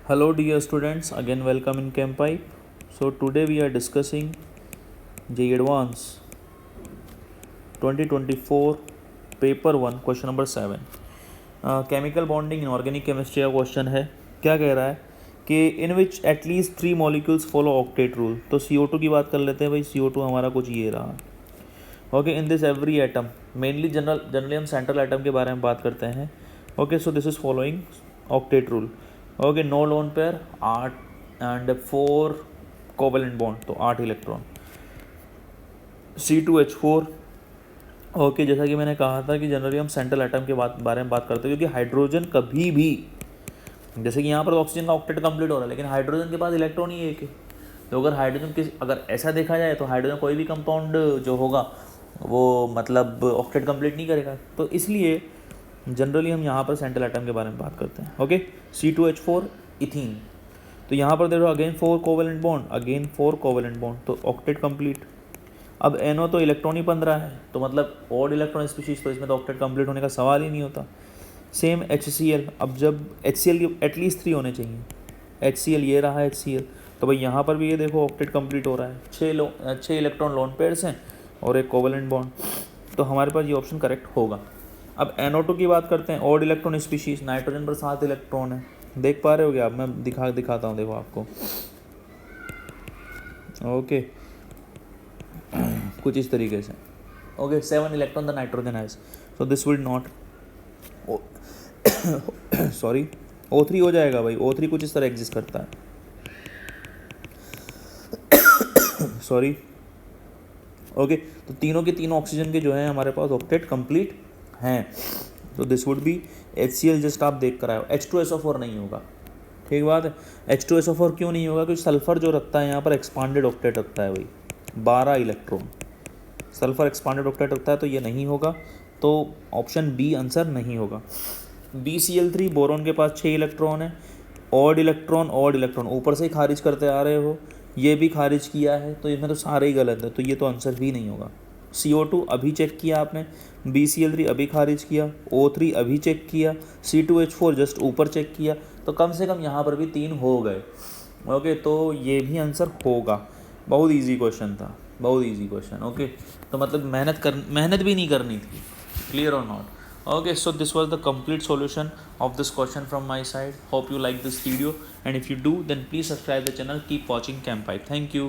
Hello dear students, again welcome in ChemPipe. So today we are discussing JEE Advance 2024 paper 1 question number 7. Chemical bonding in organic chemistry का question है. क्या कह रहा है कि in which at least 3 molecules follow octet rule. तो CO2 की बात कर लेते हैं भाई. CO2 हमारा कुछ ये रहा. Okay, in this every atom, mainly generally हम सेंट्रल एटम के बारे में बात करते हैं. Okay, so this is following octet rule. Okay, no lone pair 8 and 4 covalent bond, तो 8 इलेक्ट्रॉन. C2H4. ओके, जैसा कि मैंने कहा था कि जनरली हम सेंट्रल एटम के बारे में बात करते हैं, क्योंकि हाइड्रोजन कभी भी, जैसे कि यहाँ पर ऑक्सीजन का ऑक्टेट कंप्लीट हो रहा है, लेकिन हाइड्रोजन के पास इलेक्ट्रॉन ही एक है. तो अगर ऐसा देखा जाए तो हाइड्रोजन कोई भी कंपाउंड जो होगा वो मतलब ऑक्टेट कंप्लीट नहीं करेगा. तो इसलिए जनरली हम यहाँ पर सेंट्रल एटम के बारे में बात करते हैं. Okay, C2H4 ethene. तो यहाँ पर देखो अगेन 4 कोवेलेंट बॉन्ड, तो ऑक्टेट कंप्लीट. अब NO तो इलेक्ट्रॉन ही 15 है, तो मतलब ऑड इलेक्ट्रॉन स्पीशीज, तो इसमें तो ऑक्टेट कंप्लीट होने का सवाल ही नहीं होता. Same HCl. अब जब HCl की एटलीस्ट 3 होने चाहिए. HCl ये रहा HCl, तो भाई यहाँ पर भी ये देखो ऑक्टेट कंप्लीट हो रहा है. 6 इलेक्ट्रॉन लोन पेयर्स हैं और एक कोवेलेंट बॉन्ड, तो हमारे पास ये ऑप्शन करेक्ट होगा. अब NO2 की बात करते हैं. ऑड इलेक्ट्रॉन स्पीशीज, नाइट्रोजन पर 7 इलेक्ट्रॉन है. देख पा रहे हो क्या आप? मैं दिखाता हूँ, देखो आपको. ओके, कुछ इस तरीके से. Okay, 7 electron the nitrogen has, so this will not, sorry, O3 हो जाएगा भाई. O3 कुछ इस तरह एग्जिस्ट करता है. सॉरी. ओके, तो तीनों के तीनों ऑक्सीजन के जो है हमारे पास ऑक्टेट कंप्लीट हैं. तो this would be HCl. Just आप देख कर आए हो. H2SO4 नहीं होगा. ठीक बात है. H2SO4 क्यों नहीं होगा? क्योंकि सल्फर जो रखता है यहाँ पर एक्सपांडेड ऑक्टेट रखता है भाई, 12 इलेक्ट्रॉन. सल्फर एक्सपांडेड ऑक्टेट रखता है, तो ये नहीं होगा. तो ऑप्शन बी आंसर नहीं होगा. BCl3, बोरोन के पास 6 इलेक्ट्रॉन है. ऑड इलेक्ट्रॉन ऊपर से ही खारिज करते आ रहे हो, ये भी खारिज किया है, तो इसमें तो सारे ही गलत है, तो ये तो आंसर भी नहीं होगा. CO2 अभी चेक किया आपने, BCl3 अभी खारिज किया, O3 अभी चेक किया, C2H4 जस्ट ऊपर चेक किया, तो कम से कम यहाँ पर भी 3 हो गए. ओके, तो ये भी आंसर होगा. बहुत इजी क्वेश्चन था, बहुत इजी क्वेश्चन. ओके, तो मतलब मेहनत भी नहीं करनी थी. क्लियर और not? Okay, so this was the complete solution of this question from my side. Hope you like this video, and if you do, then please subscribe the channel. Keep watching ChemPipe. Thank you.